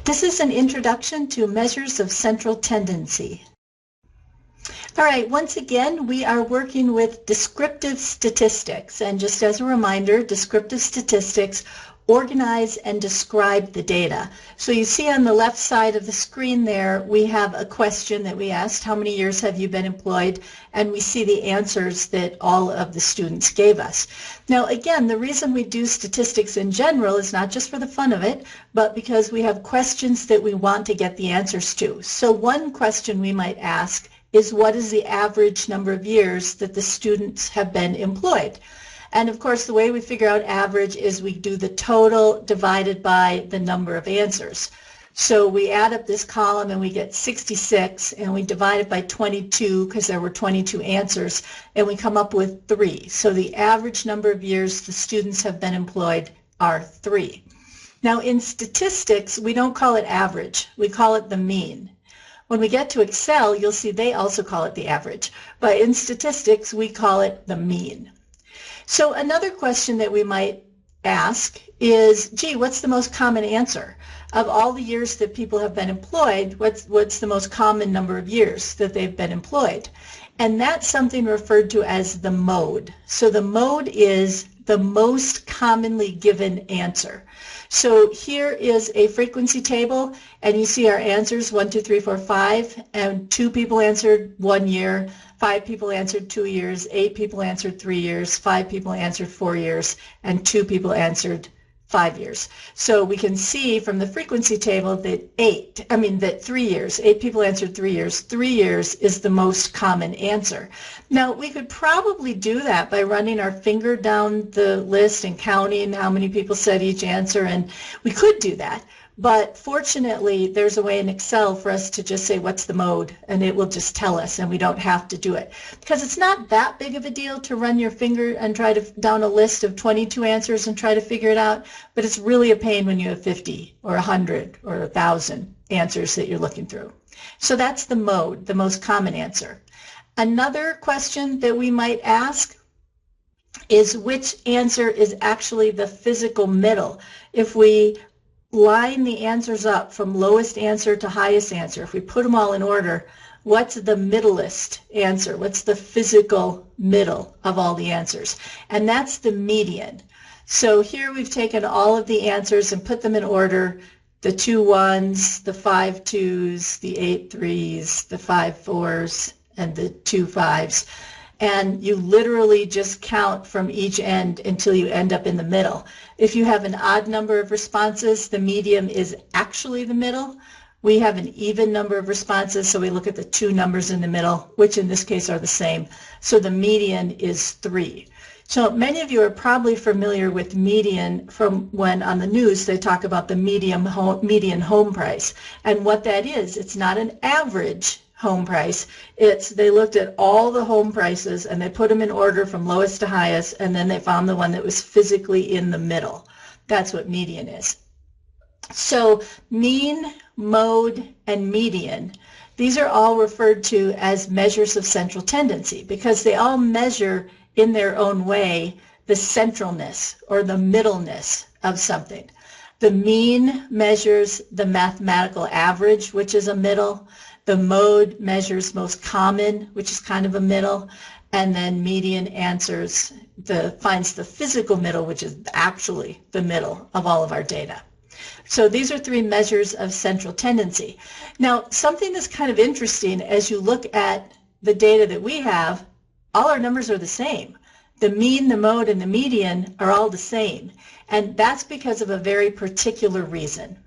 This is an introduction to measures of central tendency. All right, once again, we are working with descriptive statistics. And just as a reminder, descriptive statistics organize and describe the data. So you see on the left side of the screen there, we have a question that we asked, how many years have you been employed? And we see the answers that all of the students gave us. Now again, the reason we do statistics in general is not just for the fun of it, but because we have questions that we want to get the answers to. So one question we might ask is, what is the average number of years that the students have been employed? And of course, the way we figure out average is we do the total divided by the number of answers. So we add up this column and we get 66, and we divide it by 22 because there were 22 answers, and we come up with 3. So the average number of years the students have been employed are 3. Now in statistics, we don't call it average, we call it the mean. When we get to Excel, you'll see they also call it the average, but in statistics, we call it the mean. So another question that we might ask is, gee, what's the most common answer? Of all the years that people have been employed, what's the most common number of years that they've been employed? And that's something referred to as the mode. So the mode is the most commonly given answer. So here is a frequency table, and you see our answers, 1, 2, 3, 4, 5, and 2 people answered 1 year, 5 people answered 2 years, 8 people answered 3 years, 5 people answered 4 years, and 2 people answered 5 years. So we can see from the frequency table that 3 years, 8 people answered 3 years. 3 years is the most common answer. Now we could probably do that by running our finger down the list and counting how many people said each answer, and we could do that. But fortunately, there's a way in Excel for us to just say, what's the mode? And it will just tell us, and we don't have to do it. Because it's not that big of a deal to run your finger and try to down a list of 22 answers and try to figure it out. But it's really a pain when you have 50 or 100 or 1,000 answers that you're looking through. So that's the mode, the most common answer. Another question that we might ask is, which answer is actually the physical middle? If we line the answers up from lowest answer to highest answer, if we put them all in order, what's the middleist answer? What's the physical middle of all the answers? And that's the median. So here we've taken all of the answers and put them in order: the 2 1s, the 5 2s, the 8 3s, the 5 4s, and the 2 5s. And you literally just count from each end until you end up in the middle. If you have an odd number of responses, the median is actually the middle. We have an even number of responses, so we look at the 2 numbers in the middle, which in this case are the same. So the median is 3. So many of you are probably familiar with median from when on the news they talk about the median home price. And what that is, it's not an average home price. They looked at all the home prices and they put them in order from lowest to highest, and then they found the one that was physically in the middle. That's what median is. So mean, mode, and median, these are all referred to as measures of central tendency because they all measure in their own way the centralness or the middleness of something. The mean measures the mathematical average, which is a middle. The mode measures most common, which is kind of a middle, and then median finds the physical middle, which is actually the middle of all of our data. So these are 3 measures of central tendency. Now, something that's kind of interesting as you look at the data that we have, all our numbers are the same. The mean, the mode, and the median are all the same, and that's because of a very particular reason.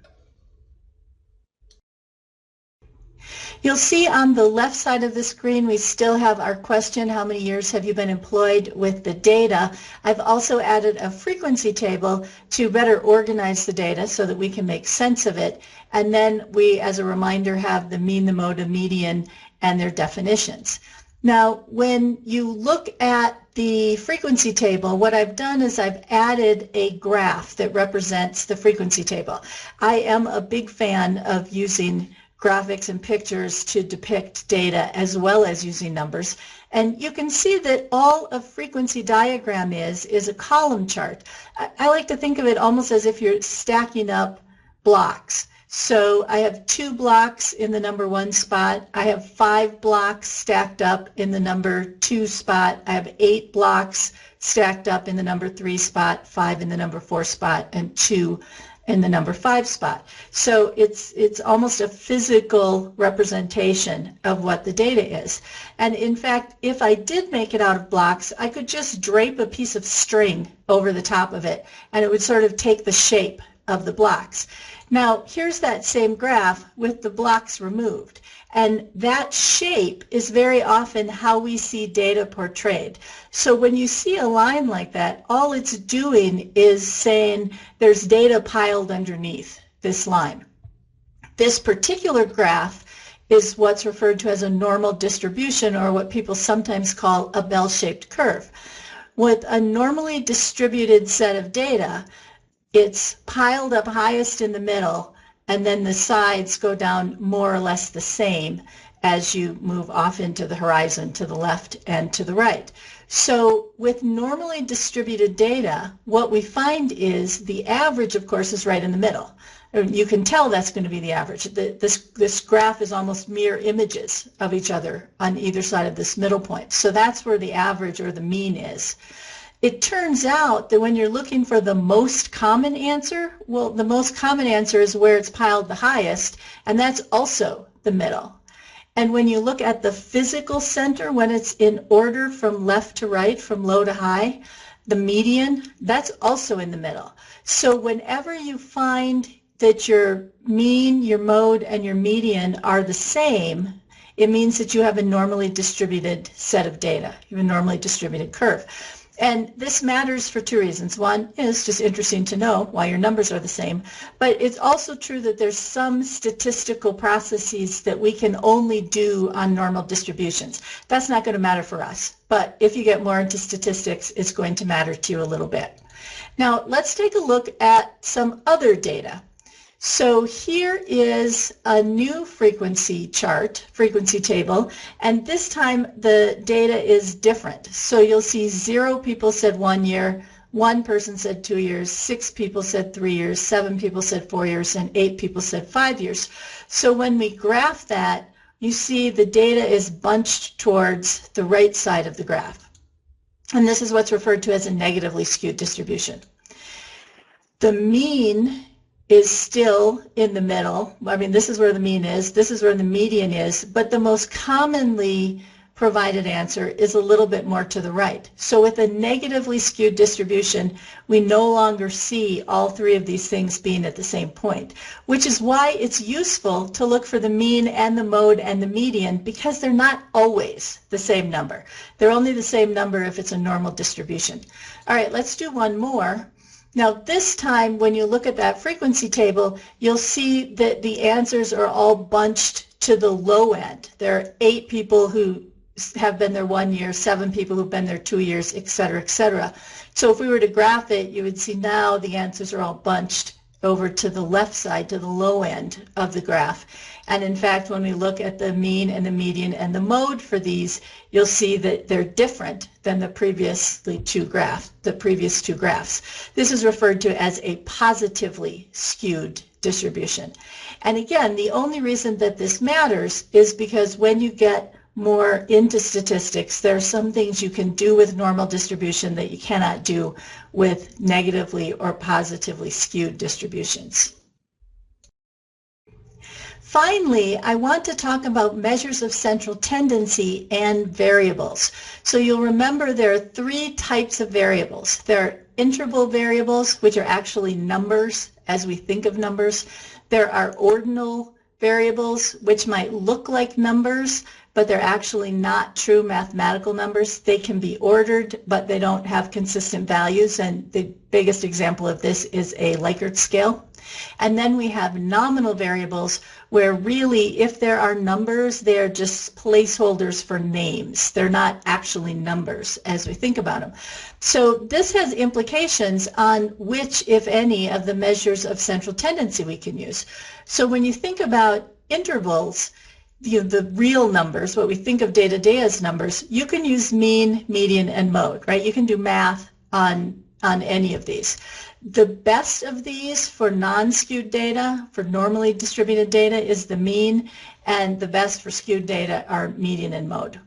You'll see on the left side of the screen we still have our question, how many years have you been employed, with the data. I've also added a frequency table to better organize the data so that we can make sense of it. And then we, as a reminder, have the mean, the mode, and median and their definitions. Now, when you look at the frequency table, what I've done is I've added a graph that represents the frequency table. I am a big fan of using graphics and pictures to depict data as well as using numbers. And you can see that all a frequency diagram is a column chart. I like to think of it almost as if you're stacking up blocks. So I have 2 blocks in the number 1 spot. I have 5 blocks stacked up in the number 2 spot. I have 8 blocks stacked up in the number 3 spot, 5 in the number 4 spot, and 2 in the number 5 spot. So it's almost a physical representation of what the data is. And in fact, if I did make it out of blocks, I could just drape a piece of string over the top of it, and it would sort of take the shape of the blocks. Now, here's that same graph with the blocks removed. And that shape is very often how we see data portrayed. So when you see a line like that, all it's doing is saying there's data piled underneath this line. This particular graph is what's referred to as a normal distribution, or what people sometimes call a bell-shaped curve. With a normally distributed set of data, it's piled up highest in the middle, and then the sides go down more or less the same as you move off into the horizon to the left and to the right. So with normally distributed data, what we find is the average, of course, is right in the middle. You can tell that's going to be the average. This graph is almost mirror images of each other on either side of this middle point. So that's where the average or the mean is. It turns out that when you're looking for the most common answer, well, the most common answer is where it's piled the highest, and that's also the middle. And when you look at the physical center, when it's in order from left to right, from low to high, the median, that's also in the middle. So whenever you find that your mean, your mode, and your median are the same, it means that you have a normally distributed set of data. You have a normally distributed curve. And this matters for 2 reasons. One is just interesting to know why your numbers are the same, but it's also true that there's some statistical processes that we can only do on normal distributions. That's not going to matter for us, but if you get more into statistics, it's going to matter to you a little bit. Now, let's take a look at some other data. So here is a new frequency chart, frequency table, and this time the data is different. So you'll see 0 people said 1 year, 1 person said 2 years, 6 people said 3 years, 7 people said 4 years, and 8 people said 5 years. So when we graph that, you see the data is bunched towards the right side of the graph. And this is what's referred to as a negatively skewed distribution. The mean is still in the middle. I mean, this is where the mean is, this is where the median is, but the most commonly provided answer is a little bit more to the right. So with a negatively skewed distribution, we no longer see all 3 of these things being at the same point, which is why it's useful to look for the mean and the mode and the median, because they're not always the same number. They're only the same number if it's a normal distribution. All right, let's do one more. Now this time when you look at that frequency table, you'll see that the answers are all bunched to the low end. There are 8 people who have been there 1 year, 7 people who've been there 2 years, et cetera, et cetera. So if we were to graph it, you would see now the answers are all bunched over to the left side, to the low end of the graph. And in fact, when we look at the mean and the median and the mode for these, you'll see that they're different than the previous 2 graphs. This is referred to as a positively skewed distribution. And again, the only reason that this matters is because when you get more into statistics, there are some things you can do with normal distribution that you cannot do with negatively or positively skewed distributions. Finally, I want to talk about measures of central tendency and variables. So you'll remember there are 3 types of variables. There are interval variables, which are actually numbers as we think of numbers. There are ordinal variables, which might look like numbers, but they're actually not true mathematical numbers. They can be ordered, but they don't have consistent values, and the biggest example of this is a Likert scale. And then we have nominal variables, where really, if there are numbers, they're just placeholders for names. They're not actually numbers as we think about them. So this has implications on which, if any, of the measures of central tendency we can use. So when you think about intervals, the real numbers, what we think of day-to-day as numbers, you can use mean, median, and mode, right? You can do math on on any of these. The best of these for non-skewed data, for normally distributed data, is the mean, and the best for skewed data are median and mode.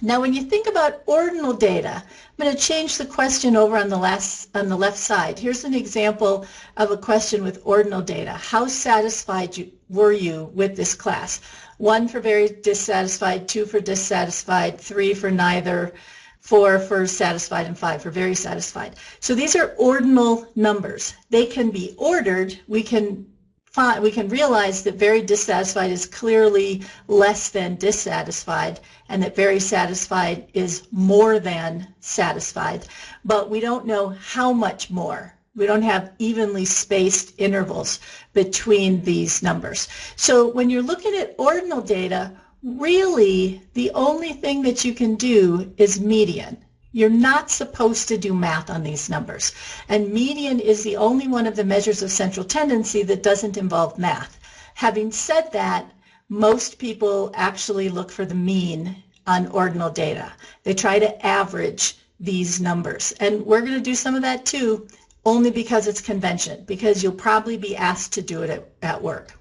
Now, when you think about ordinal data, I'm going to change the question over on the left side. Here's an example of a question with ordinal data. How satisfied were you with this class? 1 for very dissatisfied, 2 for dissatisfied, 3 for neither, 4 for satisfied, and 5 for very satisfied. So these are ordinal numbers. They can be ordered. We can realize that very dissatisfied is clearly less than dissatisfied, and that very satisfied is more than satisfied, but we don't know how much more. We don't have evenly spaced intervals between these numbers. So when you're looking at ordinal data, really the only thing that you can do is median. You're not supposed to do math on these numbers. And median is the only one of the measures of central tendency that doesn't involve math. Having said that, most people actually look for the mean on ordinal data. They try to average these numbers. And we're going to do some of that too, only because it's convention, because you'll probably be asked to do it at work.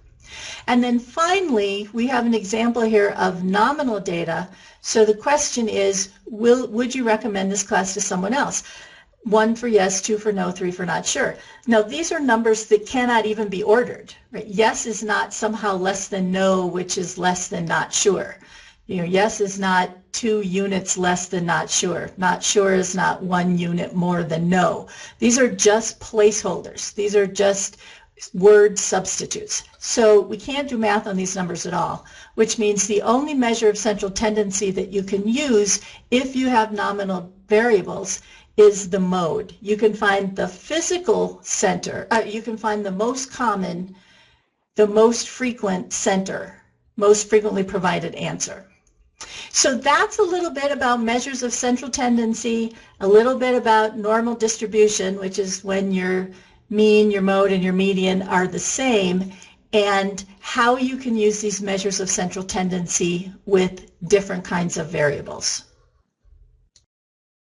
And then finally, we have an example here of nominal data. So the question is, would you recommend this class to someone else? 1 for yes, 2 for no, 3 for not sure. Now, these are numbers that cannot even be ordered. Right? Yes is not somehow less than no, which is less than not sure. You know, yes is not 2 units less than not sure. Not sure is not 1 unit more than no. These are just placeholders. These are just word substitutes. So we can't do math on these numbers at all, which means the only measure of central tendency that you can use if you have nominal variables is the mode. You can find the physical center, you can find the most common, the most frequent center, most frequently provided answer. So that's a little bit about measures of central tendency, a little bit about normal distribution, which is when your mean, your mode, and your median are the same, and how you can use these measures of central tendency with different kinds of variables.